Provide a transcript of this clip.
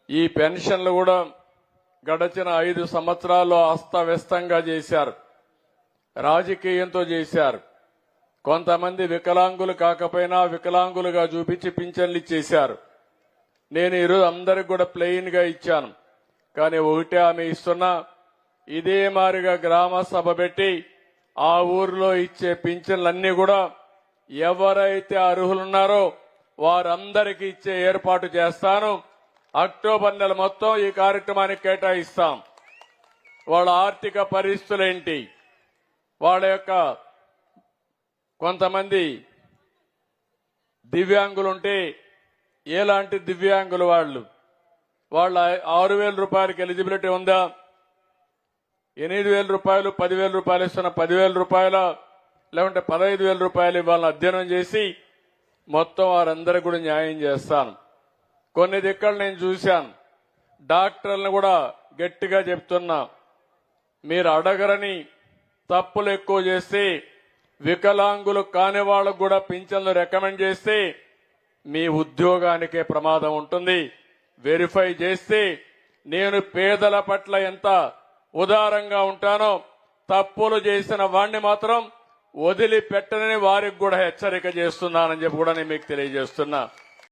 ఈ పెన్షన్లు కూడా గడచిన 5 సంవత్సరాల్లో అస్తవ్యస్తంగా చేశారు, రాజకీయంతో చేశారు. కొంతమంది వికలాంగులు కాకపోయినా వికలాంగులుగా చూపించి పింఛన్లు ఇచ్చేశారు. నేను ఈరోజు అందరికి కూడా ప్లెయిన్ గా ఇచ్చాను. కానీ ఒకటే ఆమె ఇస్తున్నా, ఇదే మారిగా గ్రామ సభ పెట్టి ఆ ఊర్లో ఇచ్చే పింఛన్లన్నీ కూడా ఎవరైతే అర్హులున్నారో వారందరికీ ఇచ్చే ఏర్పాటు చేస్తాను. అక్టోబర్ నెల మొత్తం ఈ కార్యక్రమానికి కేటాయిస్తాం. వాళ్ళ ఆర్థిక పరిస్థితులేంటి, వాళ్ళ యొక్క కొంతమంది దివ్యాంగులుంటే ఎలాంటి దివ్యాంగులు వాళ్ళ 6,000 రూపాయలకి ఎలిజిబిలిటీ ఉందా, 8,000 రూపాయలు 10,000 రూపాయలు ఇస్తున్న 10,000 రూపాయల లేకుంటే 15,000 రూపాయలు ఇవ్వాలని అధ్యయనం చేసి మొత్తం వారందరికీ కూడా న్యాయం చేస్తాను. కొన్ని దిక్కలు నేను చూశాను, డాక్టర్లను కూడా గట్టిగా చెప్తున్నా, మీరు అడగరని తప్పులు ఎక్కువ చేస్తే వికలాంగులు కాని వాళ్ళకు కూడా పింఛన్లు రికమెండ్ చేస్తే మీ ఉద్యోగానికే ప్రమాదం ఉంటుంది. వెరిఫై చేస్తే నేను పేదల పట్ల ఎంత ఉదారంగా ఉంటానో తప్పులు చేసిన వాణ్ణి మాత్రం వదిలిపెట్టనని వారికి కూడా హెచ్చరిక చేస్తున్నానని చెప్పి కూడా నేను మీకు తెలియజేస్తున్నా.